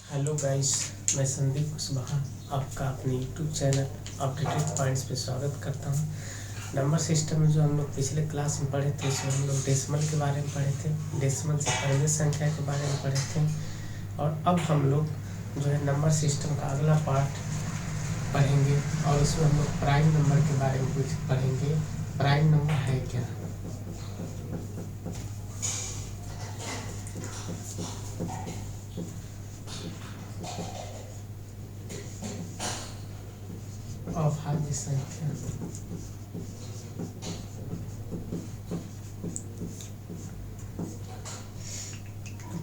Hello guys, मैं संदीप कुशवाहा आपका अपने यूट्यूब चैनल अपडेटेड पॉइंट्स पे स्वागत करता हूँ। नंबर सिस्टम में जो हम लोग पिछले क्लास में पढ़े थे उसमें हम लोग डेसिमल के बारे में पढ़े थे, डेसिमल से पहले संख्या के बारे में पढ़े थे। और अब हम लोग जो है नंबर सिस्टम का अगला पार्ट पढ़ेंगे और उसमें हम लोग प्राइम नंबर के बारे में कुछ पढ़ेंगे। प्राइम नंबर है क्या? अभाज्य संख्या।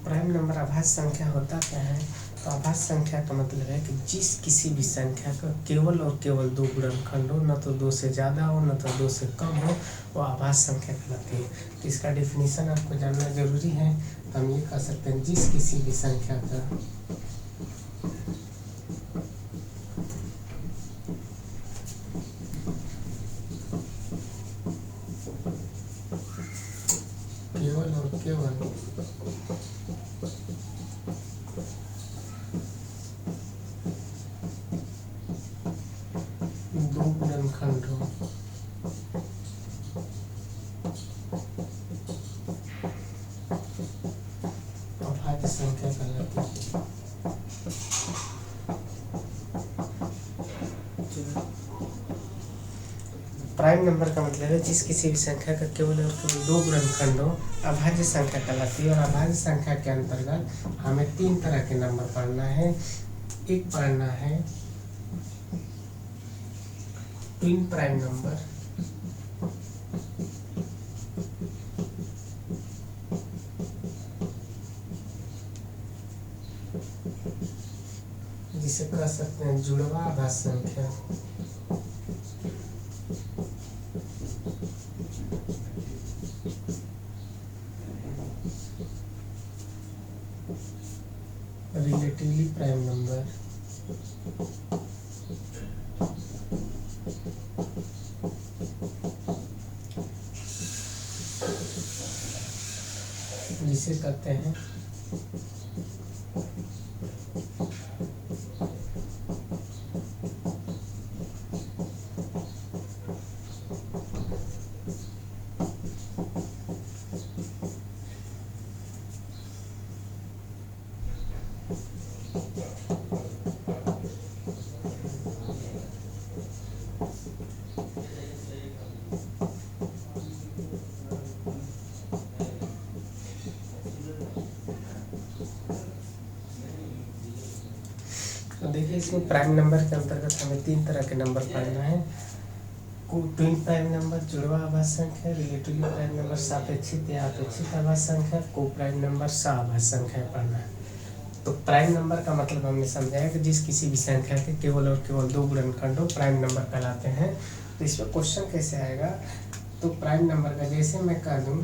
प्राइम नंबर अभाज्य संख्या होता क्या है? तो अभाज्य संख्या का मतलब है कि जिस किसी भी संख्या का केवल और केवल दो गुणनखंड हो, न तो दो से ज़्यादा हो न तो दो से कम हो, वो अभाज्य संख्या कहलाती है। तो इसका डेफिनेशन आपको जानना जरूरी है। तो हम ये कह सकते हैं जिस किसी भी संख्या का केवल और केवल दो गुणनखंड हो, अभाज्य संख्या कहलाती है। प्राइम नंबर का मतलब है जिस किसी भी संख्या का केवल और केवल दो गुणनखंड हो, अभाज्य संख्या कहलाती है। और अभाज्य संख्या के अंतर्गत हमें तीन तरह के नंबर पढ़ना है। एक पढ़ना है ट्विन प्राइम नंबर, जिसे कह सकते हैं जुड़वा अभाज्य संख्या। रिलेटिवली प्राइम नंबर, जिसे कहते हैं तो देखिए इसमें प्राइम नंबर के अंतर्गत हमें तीन तरह के नंबर पढ़ना है। ट्विन प्राइम नंबर जुड़वा अभाज्य संख्या, रिलेटिवली प्राइम नंबर सापेक्षित या अपेक्षित अभाज्य संख्या, को प्राइम नंबर सह-अभाज्य संख्या पढ़ना है। तो प्राइम नंबर का मतलब हमने समझाया कि जिस किसी भी संख्या के केवल और केवल दो गुणनखंड हो, प्राइम नंबर कहलाते हैं। तो इसमें क्वेश्चन कैसे आएगा? तो प्राइम नंबर का जैसे मैं कह दूं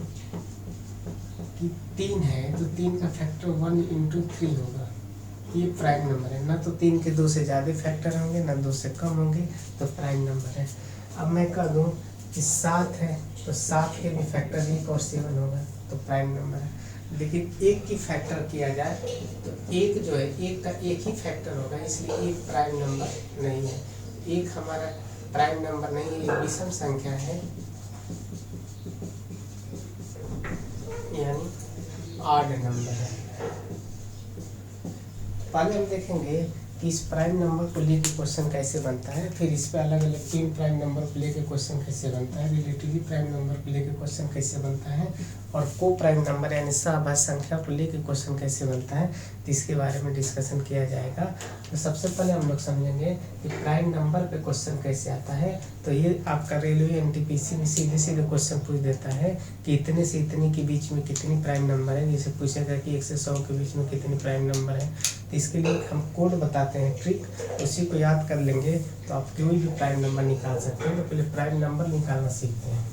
कि 3 है तो 3 का फैक्टर 1 × 3 होगा, ये प्राइम नंबर है। ना तो 3 के दो से ज़्यादा फैक्टर होंगे ना दो से कम होंगे, तो प्राइम नंबर है। अब मैं कह दूं कि 7 है तो 7 के भी फैक्टर 1 और 7 होगा, तो प्राइम नंबर है। लेकिन एक की फैक्टर किया जाए तो एक जो है एक का एक ही फैक्टर होगा, इसलिए एक प्राइम नंबर नहीं है। एक हमारा प्राइम नंबर नहीं है, एक विषम संख्या है, यानी ऑड नंबर है। पहले हम देखेंगे कि इस प्राइम नंबर को लेके क्वेश्चन कैसे बनता है, फिर इस पे अलग अलग तीन प्राइम नंबर को लेके क्वेश्चन कैसे बनता है, रिलेटिवली प्राइम नंबर को लेके क्वेश्चन कैसे बनता है, और को प्राइम नंबर यानी सह-अभाज्य संख्या को लेके क्वेश्चन कैसे बनता है, तो इसके बारे में डिस्कशन किया जाएगा। तो सबसे पहले हम लोग समझेंगे कि प्राइम नंबर पे क्वेश्चन कैसे आता है। तो ये आपका रेलवे एनटीपीसी में सीधे सीधे क्वेश्चन पूछ देता है कि इतने से इतने के बीच में कितनी प्राइम नंबर है। जैसे पूछेगा कि 1 से 100 के बीच में कितनी प्राइम नंबर है, तो इसके लिए हम कोड बताते हैं, ट्रिक, उसी को याद कर लेंगे तो आप कोई भी प्राइम नंबर निकाल सकते हैं। तो पहले प्राइम नंबर निकालना सीखते हैं।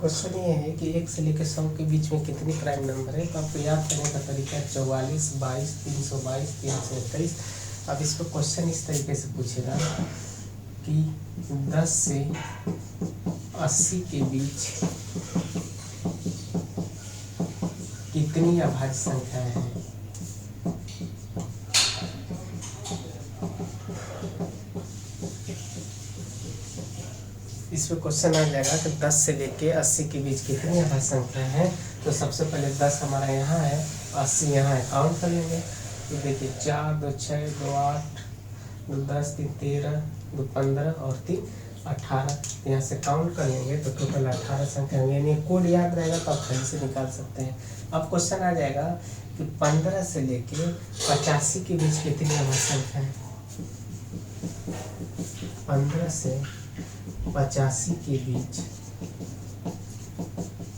क्वेश्चन ये है कि 1 से लेकर 100 के बीच में कितनी प्राइम नंबर है। तो आपको याद करने का तरीका है 44, 22, 322, 321। अब इस पर क्वेश्चन इस तरीके से पूछेगा कि 10 से 80 के बीच कितनी अभाज्य संख्याएं हैं। इस पे क्वेश्चन आ जाएगा कि 10 से लेके 80 के बीच कितनी अभाज्य संख्या है। तो सबसे पहले 10 हमारा यहाँ है, 80 यहाँ है, काउंट कर लेंगे। तो देखिए 4, 2, 6, 2, 8, 2, 10, 3, 13, 2, 15 और 3, 18। यहाँ से काउंट कर लेंगे तो टोटल 18 संख्या होंगी। यानी कोड याद रहेगा तो आप कहीं से निकाल सकते हैं। अब क्वेश्चन आ जाएगा कि 15 से लेके 85 के बीच कितनी अभाज्य संख्या है। 15 से 85 के बीच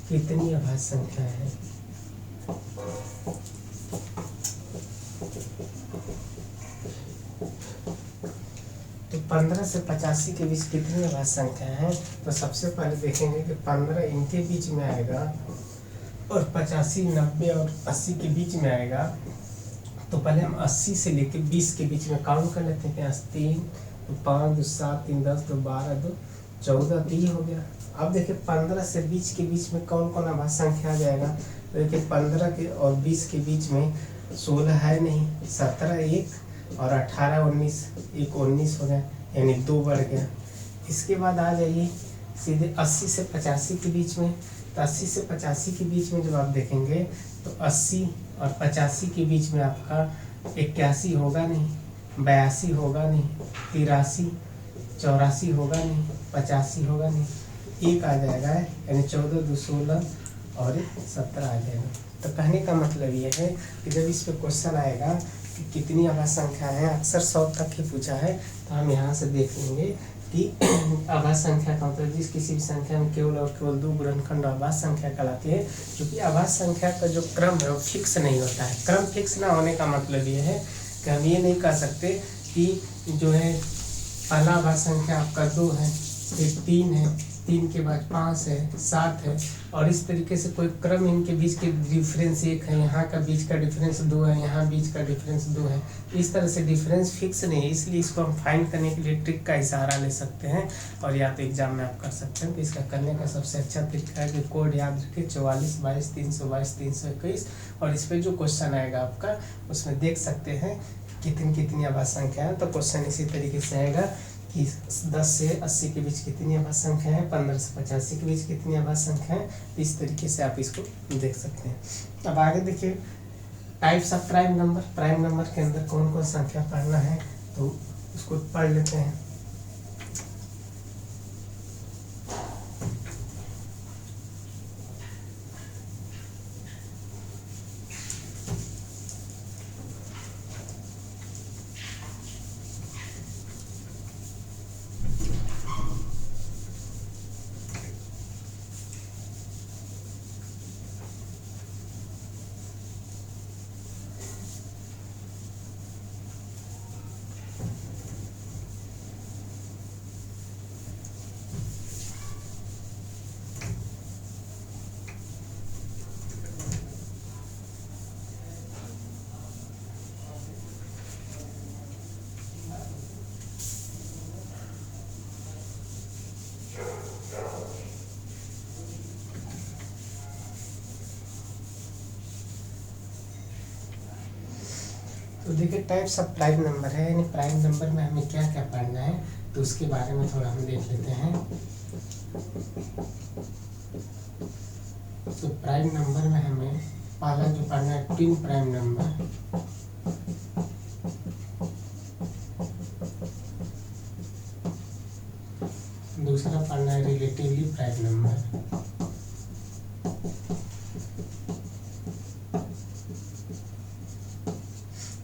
कितनी अभाज्य संख्या है। तो 15 से 85 के बीच कितनी अभाज्य संख्या है। तो सबसे पहले देखेंगे कि 15 इनके बीच में आएगा और 85, 90 और 80 के बीच में आएगा। तो पहले हम 80 से लेके 20 के बीच में काउंट कर लेते हैं। 3, 5, 2, 7, 3, 10, 2, 12, 2, 14, 3 हो गया। अब देखिए 15 से 20 के बीच में कौन कौन अभाज्य संख्या आ जाएगा। तो देखिए 15 के और 20 के बीच में 16 है नहीं, 17 1 और 18 19, एक 19 हो गया, यानी 2 बढ़ गया। इसके बाद आ जाइए सीधे 80 से 85 के बीच में। तो 80 से 85 के बीच में जब आप देखेंगे तो 80 और 85 के बीच में आपका 81 होगा नहीं, 82 होगा नहीं, 83, 84 होगा नहीं, 85 होगा नहीं, एक आ जाएगा, यानी 14, 2, 16 और 17 आ जाएगा। तो कहने का मतलब ये है कि जब इस पे क्वेश्चन आएगा कि कितनी अभाज्य संख्या है, अक्सर 100 तक ही पूछा है, तो हम यहाँ से देख लेंगे कि अभाज्य संख्या का मतलब जिस किसी भी संख्या में केवल और केवल 2 गुणनखंड अभाज्य संख्या कहलाती है। क्योंकि अभाज्य संख्या का जो क्रम है वो फिक्स नहीं होता है। क्रम फिक्स ना होने का मतलब ये है कि हम ये नहीं कह सकते कि जो है पहला अभाज्य संख्या आपका 2 है, फिर 3 है, 3 के बाद 5 है, 7 है, और इस तरीके से कोई क्रम इनके बीच के डिफरेंस 1 है, यहाँ का बीच का डिफरेंस 2 है, यहाँ बीच का डिफरेंस 2 है। इस तरह से डिफरेंस फिक्स नहीं है, इसलिए इसको हम फाइंड करने के लिए ट्रिक का सहारा ले सकते हैं और या तो एग्जाम में आप कर सकते हैं। तो इसका करने का सबसे अच्छा तरीका है कि कोड याद रखें 44 22 322 321, और इस पर जो क्वेश्चन आएगा आपका उसमें देख सकते हैं कितनी कितनी अभाज्य संख्या है। तो क्वेश्चन इसी तरीके से आएगा कि 10 से 80 के बीच कितनी अभाज्य संख्या है, 15 से 85 के बीच कितनी अभाज्य संख्या है। इस तरीके से आप इसको देख सकते हैं। अब आगे देखिए types of prime number. Prime number के अंदर कौन कौन संख्या पढ़ना है तो उसको पढ़ लेते हैं। तो देखिए टाइप्स ऑफ प्राइम नंबर है, यानी प्राइम नंबर में हमें क्या क्या पढ़ना है तो उसके बारे में थोड़ा हम देख लेते हैं। तो प्राइम नंबर में हमें पहला जो पढ़ना है ट्विन प्राइम नंबर, दूसरा पढ़ना है रिलेटिवली प्राइम नंबर,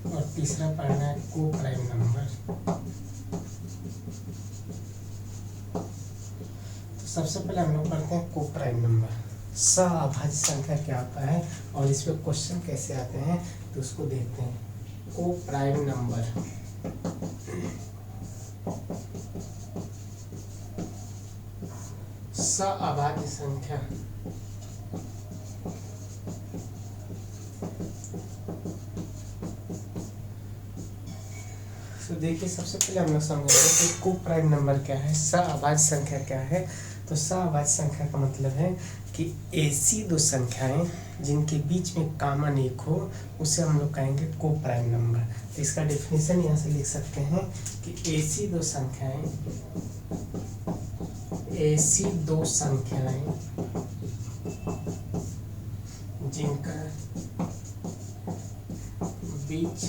और तीसरा पढ़ना है को प्राइम नंबर। तो सबसे पहले हम लोग पढ़ते हैं को प्राइम नंबर। सअभाज्य संख्या क्या होता है और इस पे क्वेश्चन कैसे आते हैं तो उसको देखते हैं। को प्राइम नंबर सअभाज्य संख्या। तो देखिए सबसे पहले हम लोग समझेंगे कि को प्राइम नंबर क्या है, सअभाज्य संख्या क्या है। तो सअभाज्य संख्या का मतलब है कि ऐसी दो संख्याएं जिनके बीच में कॉमन एक हो उसे हम लोग कहेंगे को प्राइम नंबर। तो इसका डेफिनेशन यहाँ से लिख सकते हैं कि ऐसी दो संख्याएं जिनका बीच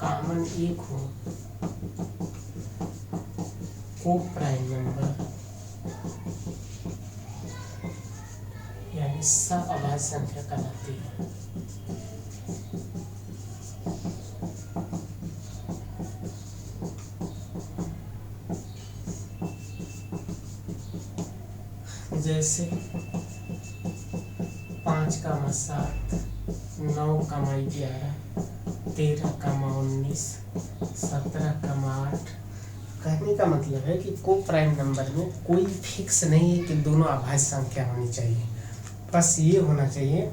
कॉमन एक हो को प्राइम नंबर यानी सअभाज्य संख्या कहलाती है। जैसे 5 का 7, 9 का 11, 13 का 19, 17 का 8। कहने का मतलब है कि को प्राइम नंबर में कोई फिक्स नहीं है कि दोनों अभाज्य संख्या होनी चाहिए। बस ये होना चाहिए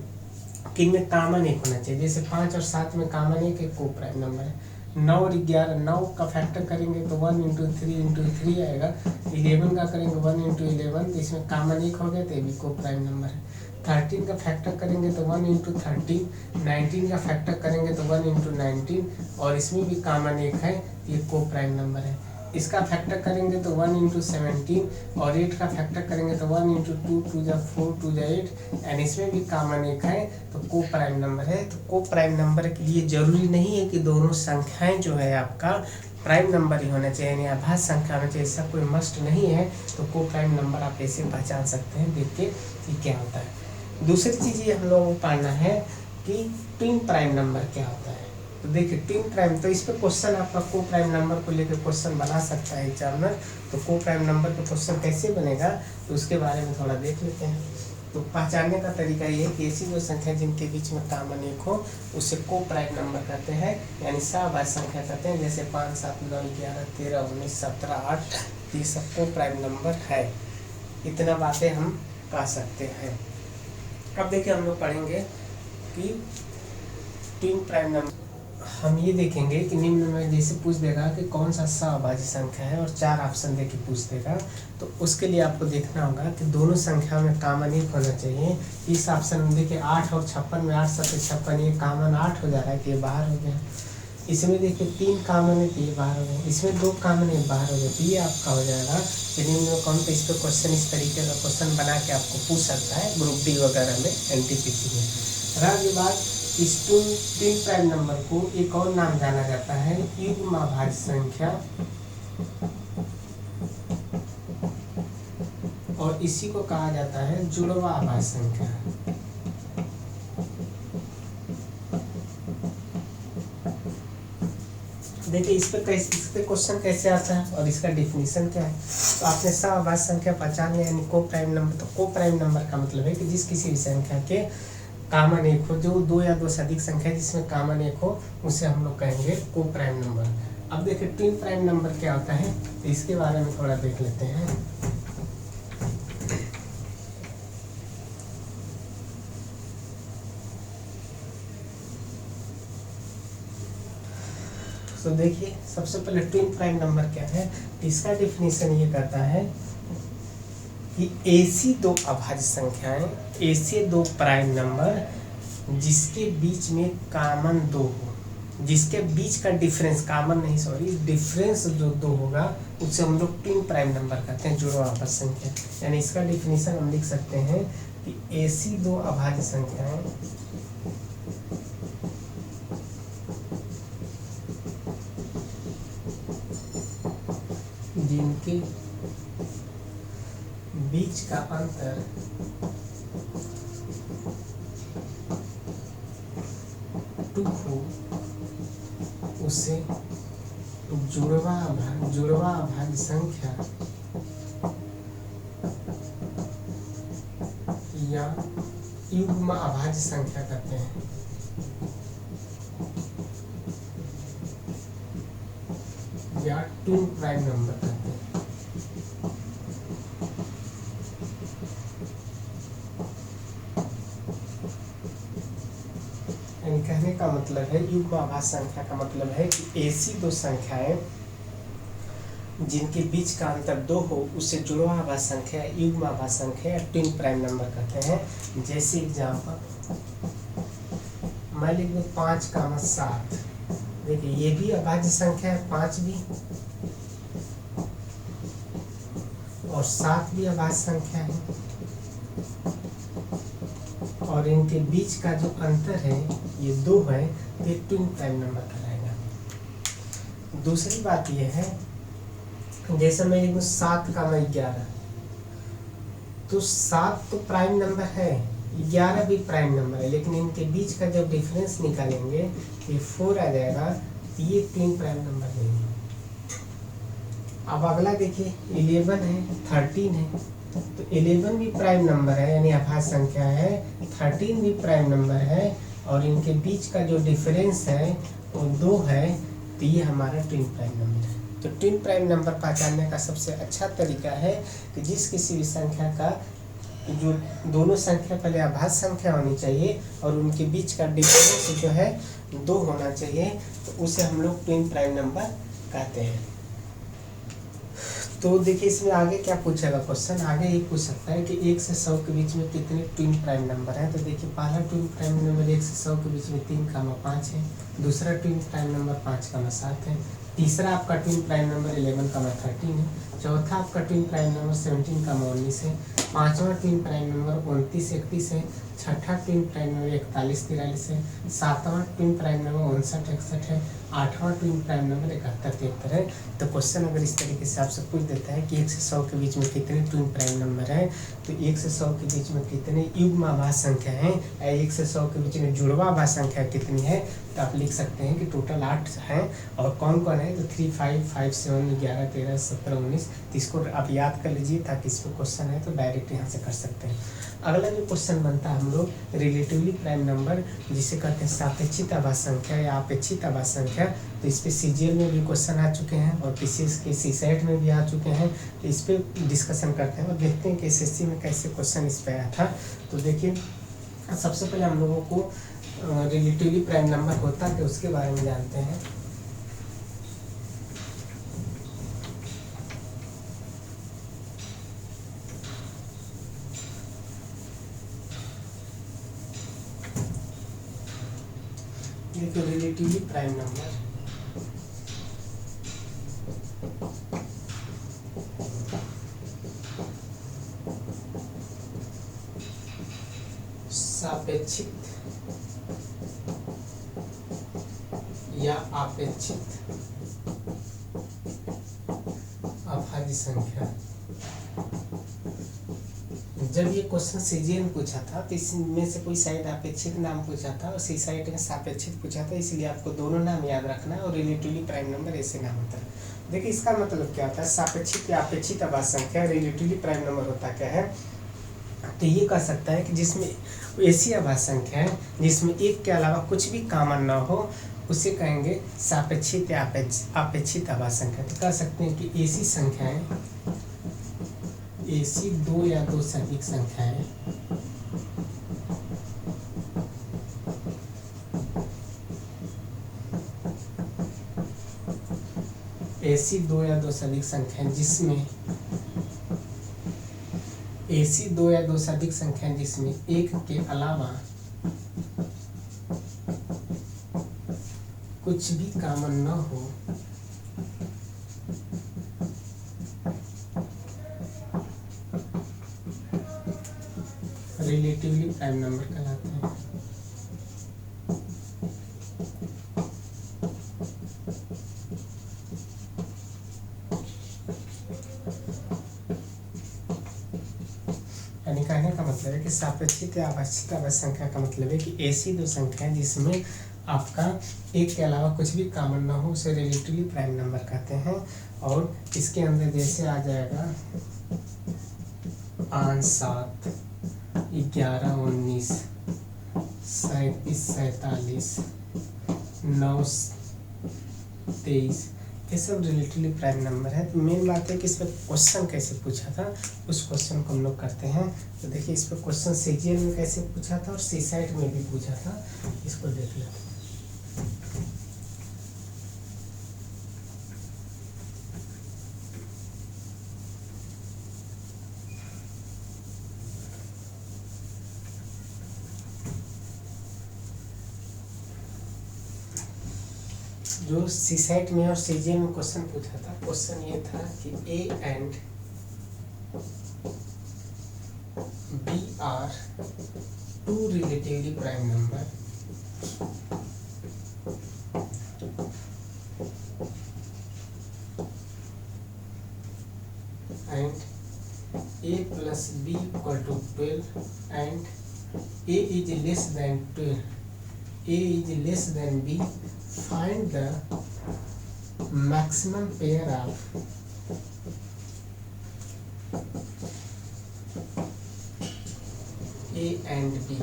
कि इनमें कॉमन एक होना चाहिए। जैसे 5 और 7 में कॉमन एक को प्राइम नंबर है। 9 और 11, 9 का फैक्टर करेंगे तो 1 × 3 आएगा। 11 का करेंगे 1 × 11, तो इसमें कॉमन एक हो गया तो ये भी को प्राइम नंबर है। 13 का फैक्टर करेंगे तो 1 × 13, 19 का फैक्टर करेंगे तो 1 × 19 और इसमें भी कॉमन एक है, ये को प्राइम नंबर है। इसका फैक्टर करेंगे तो 1 × 17 और 8 का फैक्टर करेंगे तो 1 × 2, 2 × 4, 2 × 8 एंड इसमें भी कॉमन एक है तो को प्राइम नंबर है। तो को प्राइम नंबर के लिए जरूरी नहीं है कि दोनों संख्याएं जो है आपका प्राइम नंबर ही होना चाहिए, यानी अभाज्य संख्या होना चाहिए, ऐसा कोई मस्ट नहीं है। तो को प्राइम नंबर आप ऐसे पहचान सकते हैं देख के कि क्या होता है। दूसरी चीज़ ये हम लोगों को पढ़ना है कि ट्विन प्राइम नंबर क्या होता है। तो देखिए ट्विन प्राइम, तो इस पे क्वेश्चन आपका को प्राइम नंबर को लेकर क्वेश्चन बना सकता है एग्जामिनर। तो को प्राइम नंबर पे क्वेश्चन कैसे बनेगा तो उसके बारे में थोड़ा देख लेते हैं। तो पहचानने का तरीका ये है कि ऐसी दो संख्या जिनके बीच में कॉमन एक हो उसे को प्राइम नंबर कहते हैं, यानी सअभाज्य संख्या कहते हैं। जैसे 5, 7, 9, 11, 13, 19, 17, 8 ये सब को प्राइम नंबर है। इतना बातें हम कह सकते हैं। अब देखिए हम लोग पढ़ेंगे कि ट्विन प्राइम नंबर। हम ये देखेंगे कि निम्न में जैसे पूछ देगा कि कौन सा सअभाज्य संख्या है और 4 ऑप्शन देके पूछ देगा, तो उसके लिए आपको देखना होगा कि दोनों संख्या में कॉमन एक होना चाहिए। इस ऑप्शन में देखिए 8 और 56 में 8 7 56 ये कॉमन 8 हो जा रहा है कि ये बाहर हो गया। इसमें देखिए 3 कॉमन है तो ये बाहर हो गया। इसमें 2 कॉमन है बाहर हो गया, तो ये आपका हो जाएगा कि निम्न में कौन। तो इस पर क्वेश्चन इस तरीके का क्वेश्चन बना के आपको पूछ सकता है ग्रुप डी वगैरह में, NTPC में। रहा की बात, इस ट्विन प्राइम नंबर को एक और नाम जाना जाता है युग्म अभाज्य संख्या, और इसी को कहा जाता है जुड़वा अभाज्य संख्या। देखिए इस पे क्वेश्चन कैसे आता है और इसका डेफिनेशन क्या है। तो आपने सअभाज्य संख्या पहचान लिया, यानी को प्राइम नंबर। तो को प्राइम नंबर का मतलब है कि जिस किसी भी संख्या के कॉमन एक हो, जो 2 या 2 से अधिक संख्या जिसमें कॉमन एक हो उसे हम लोग कहेंगे को प्राइम नंबर। अब देखिए ट्विन प्राइम नंबर क्या होता है तो इसके बारे में थोड़ा देख लेते हैं। तो देखिए सबसे पहले ट्विन प्राइम नंबर क्या है, इसका डेफिनेशन ये कहता है कि ऐसी दो अभाज्य संख्याएं, ऐसे दो प्राइम नंबर जिसके बीच में कॉमन 2 हो, जिसके बीच का डिफरेंस कॉमन नहीं सॉरी डिफरेंस जो 2 होगा उसे हम लोग ट्विन प्राइम नंबर कहते हैं, जुड़वा अभाज्य संख्या। यानी इसका डेफिनेशन हम लिख सकते हैं कि ऐसी दो अभाज्य संख्याएं जिनके बीच का अंतर टू हो उसे जुड़वा अभाज्य संख्या या युग्म अभाज्य संख्या कहते हैं। या ट्विन प्राइम नंबर कहते हैं। कहने का मतलब है युग्म आभास संख्या का मतलब है कि ऐसी दो संख्याएं जिनके बीच का अंतर 2 हो उसे जुड़वा आभास संख्या युग्म आभास संख्या या ट्विन प्राइम नंबर कहते हैं। जैसे एग्जाम्पल मैं लिख दूँ 5,7। देखिए ये भी अभाज्य संख्या है, 5 भी और 7 भी अभाज्य संख्या है और इनके बीच का जो अंतर है ये 2 है, तो ये ट्विन प्राइम नंबर कहलाएगा। दूसरी बात ये है जैसे मैं लिखूँ 7 का मैं 11, तो 7 तो प्राइम नंबर है, 11 भी प्राइम नंबर है, लेकिन इनके बीच का जब डिफरेंस निकालेंगे ये 4 आ जाएगा, तो ये ट्विन प्राइम नंबर नहीं है। अब अगला देखिए 11 है, 13 है, तो 11 भी प्राइम नंबर है यानी अभाज्य संख्या है, 13 भी प्राइम नंबर है और इनके बीच का जो डिफरेंस है वो 2 है, तो ये हमारा ट्विन प्राइम नंबर है। तो ट्विन प्राइम नंबर पहचानने का सबसे अच्छा तरीका है कि जिस किसी भी संख्या का जो दोनों संख्या पहले अभाज्य संख्या होनी चाहिए और उनके बीच का डिफरेंस जो है 2 होना चाहिए, तो उसे हम लोग ट्विन प्राइम नंबर कहते हैं। तो देखिए इसमें आगे क्या पूछेगा क्वेश्चन, आगे ये पूछ सकता है कि 1 से 100 के बीच में कितने ट्विन प्राइम नंबर हैं। तो देखिए पहला ट्विन प्राइम नंबर 1 से 100 के बीच में 3,5 है, दूसरा ट्विन प्राइम नंबर 5,7 है, तीसरा आपका ट्विन प्राइम नंबर 11,13 है, चौथा आपका ट्विन प्राइम नंबर 17,19 है, पांचवा ट्विन प्राइम नंबर 29,31 है, छठा ट्विन प्राइम नंबर 41,43 है, सातवां ट्विन प्राइम नंबर 59,61 है, आठवां ट्विन प्राइम नंबर 71,73 है। तो क्वेश्चन अगर इस तरीके से आपसे पूछ देता है कि 1 से 100 के बीच में कितने ट्विन प्राइम नंबर हैं, तो 1 से 100 के बीच में कितने युग्म आभास संख्या हैं, 1 से 100 के बीच में जुड़वा आभास संख्या कितनी है, तो आप लिख सकते हैं कि टोटल 8 हैं और कौन कौन है, तो 3, 5, 5, 7, 11, 13, 17, 19। तो इसको आप याद कर लीजिए ताकि इसमें क्वेश्चन है तो डायरेक्ट यहाँ से कर सकते हैं। अगला जो क्वेश्चन बनता है हम लोग रिलेटिवली प्राइम नंबर जिसे कहते हैं सापेक्षिक आभास संख्या या अपेक्षित आभास संख्या। तो इस पे सीजीएल में भी क्वेश्चन आ चुके हैं और पीसीएस के सीसेट में भी आ चुके हैं, तो इस पे डिस्कशन करते हैं और देखते हैं कि एसएससी में कैसे क्वेश्चन इस पे आया था। तो देखिए सबसे पहले हम लोगों को रिलेटिवली प्राइम नंबर होता है उसके बारे में जानते हैं। देखिए रिलेटिवली प्राइम नंबर सापेक्षिक या अपेक्षित अभाज्य संख्या। जब ये क्वेश्चन सीजीएल में पूछा था तो इसमें से कोई शायद अपेक्षित नाम पूछा था और सी साइड में सापेक्षित पूछा था, इसलिए आपको दोनों नाम याद रखना है और रिलेटिवली प्राइम नंबर ऐसे नाम होता है। देखिए इसका मतलब क्या होता है, सापेक्षिक या अपेक्षित आभाज्य संख्या रिलेटिवली प्राइम नंबर होता क्या है, तो ये कह सकता है कि जिसमें ऐसी आभाज्य संख्या है जिसमें एक के अलावा कुछ भी कॉमन ना हो उसे कहेंगे सापेक्षिक या अपेक्षित आभाज्य संख्या। तो कह सकते हैं कि ऐसी संख्याएं, ऐसी 2 या 2 से अधिक संख्याएं ऐसी 2 या 2 से अधिक संख्याएं जिसमें ऐसी 2 या 2 से अधिक संख्याएं जिसमें एक के अलावा कुछ भी कॉमन न हो रिलेटिवली प्राइम नंबर कहलाते हैं। यानी कहने का मतलब है कि सापेक्षिक या अपेक्षित आभाज्य संख्या का मतलब है कि ऐसी 2 संख्याएं जिसमें आपका एक के अलावा कुछ भी कॉमन ना हो उसे रिलेटिवली प्राइम नंबर कहते हैं। और इसके अंदर जैसे आ जाएगा 5, 7, 11, 19, 37, 47, 9, 23, ये सब रिलेटिवली प्राइम नंबर है। तो मेन बात है कि इस पर क्वेश्चन कैसे पूछा था उस क्वेश्चन को हम लोग करते हैं। तो देखिए इस पर क्वेश्चन सीजीएल में कैसे पूछा था और सीसाइट में भी पूछा था, इसको देख लेते हैं। जो सीसेट में और सीजीएल में क्वेश्चन पूछा था, क्वेश्चन ये था कि A and B are two relatively prime number and a plus b equal to 12 and a is less than 12, a is less than b, find the maximum pair of a and b।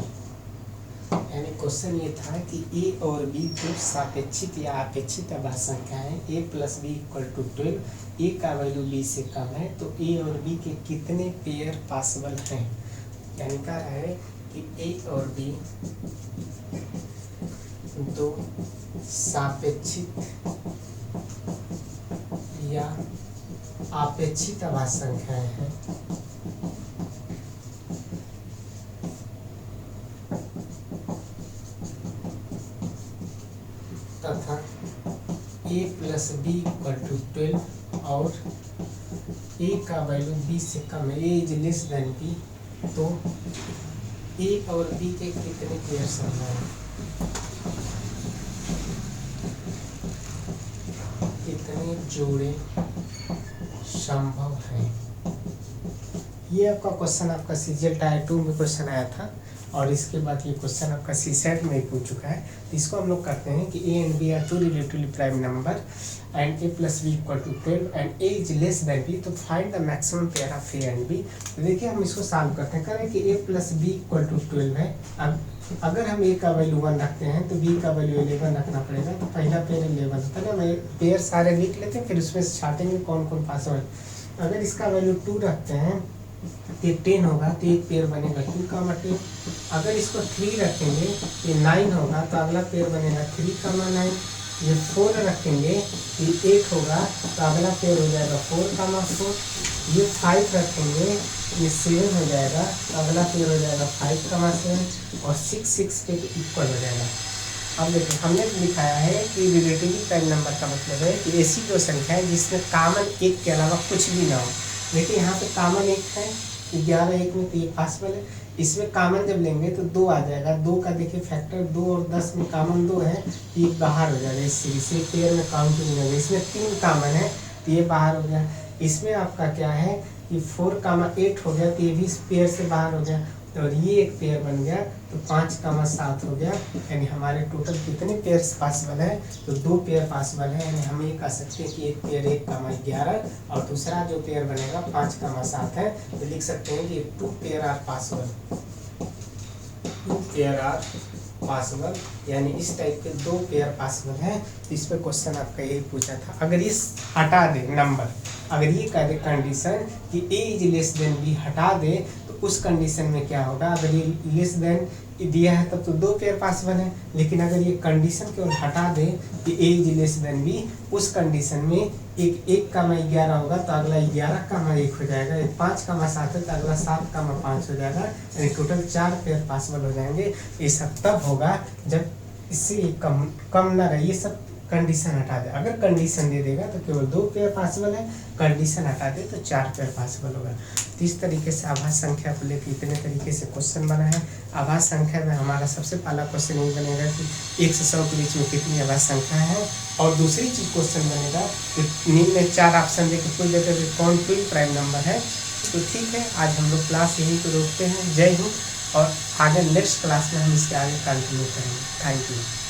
यानी question ये था कि ए और B दो सापेक्षित या अपेक्षित आभास संख्याएं ए प्लस बी इक्वल टू 12, ए का वैल्यू बी से कम है, तो ए और बी के कितने पेयर पॉसिबल हैं। यानी कहा है कि ए और बी दो सापेक्षित या अपेक्षित आभास संख्याएं हैं तथा a plus B equal to 12 और a का वैल्यू b से कम है, a is less then b, तो a और b के कितने पेयर संभव हैं, कितने जोड़े संभव हैं। ये आपका क्वेश्चन आपका सीजीएल टायर 2 में क्वेश्चन आया था और इसके बाद ये क्वेश्चन आपका सीसेट में पूछ चुका है। तो इसको हम लोग करते हैं कि A and B are two relatively prime number and A plus B equal to 12 and A is less than B, तो find the maximum pair of A and B. तो देखिए हम इसको सॉल्व करते हैं। करें कि A plus B equal to 12 है। अब अगर हम ए का वैल्यू 1 रखते हैं तो बी का वैल्यू 11 रखना पड़ेगा। तो पहला पेयर 11 होता है ना, पेयर सारे लिख लेते हैं, फिर उसमें छाटेंगे कौन कौन पास हो। अगर इसका वैल्यू 2 रखते हैं तो 10 होगा, तो एक पेयर बनेगा 2 का मटे। अगर इसको 3 रखेंगे ये 9 होगा, तो अगला पेयर बनेगा 3 का 9। ये 4 रखेंगे ये 8 होगा, तो अगला पेयर हो जाएगा 4 का 4। ये 5 रखेंगे ये 7 हो जाएगा, तो अगला पेयर हो जाएगा 5 का 7 और 6 के इक्वल हो जाएगा। अब देखिए हमने लिखाया है कि रिलेटिवली प्राइम नंबर का मतलब है कि ऐसी दो संख्या है जिसमें कॉमन एक के अलावा कुछ भी ना हो। देखिए यहाँ पे कॉमन एक है, 11 एक में, तो ये पॉसिबल है। इसमें कॉमन जब लेंगे तो 2 आ जाएगा, 2 का देखिए फैक्टर 2 और 10 में कॉमन 2 है, तो ये बाहर हो जाएगा इस सीरीज से, पेयर में काउंट नहीं होगा। इसमें 3 कॉमन है तो ये बाहर हो गया। इसमें आपका क्या है कि 4 का 8 हो गया, तो ये भी इस पेयर से बाहर हो गया और ये एक पेयर बन गया, तो 5 का 7 हो गया। यानी हमारे टोटल कितने पेयर्स पॉसिबल है, तो 2 पेयर पॉसिबल है। यानी हम ये कह सकते हैं कि एक पेयर 1 का 11 और दूसरा जो पेयर बनेगा 5 का 7 है। तो लिख सकते हैं कि 2 pair are possible, 2 pair are possible, यानी इस टाइप के 2 पेयर पॉसिबल है। तो इस पे क्वेश्चन आपका यही पूछा था। अगर इस हटा दे नंबर, अगर ये कह दे कंडीशन कि ए इज लेस देन बी हटा दे, तो उस कंडीशन में क्या होगा। अगर ये लेस देन दिया है तब तो 2 पेयर पॉसिबल है, लेकिन अगर ये कंडीशन केवल हटा दे कि ए इज लेस देन बी, उस कंडीशन में एक का 11 होगा, तो अगला 11 का 1 हो जाएगा। 5 का 7 है तो अगला 7 का 5 हो जाएगा। यानी टोटल 4 पेयर पॉसिबल हो जाएंगे। ये सब तब होगा जब इससे कम ना रहे। ये सब कंडीशन हटा दे। अगर कंडीशन दे देगा तो केवल 2 पेयर पॉसिबल है, कंडीशन हटा दे तो 4 पेयर पॉसिबल होगा। तो इस तरीके से आभास संख्या को लेकर इतने तरीके से क्वेश्चन बना है। आभास संख्या में हमारा सबसे पहला क्वेश्चन यही बनेगा कि 1 से 100 के बीच में कितनी आभास संख्या है, और दूसरी चीज क्वेश्चन बनेगा कि निम्न में 4 ऑप्शन देकर पूछ देते हैं कौन ट्विन प्राइम नंबर है। तो ठीक है, आज हम लोग क्लास यहीं पर रोकते हैं। जय हिंद, और आगे नेक्स्ट क्लास में हम इसके आगे कंटिन्यू करेंगे। Thank you.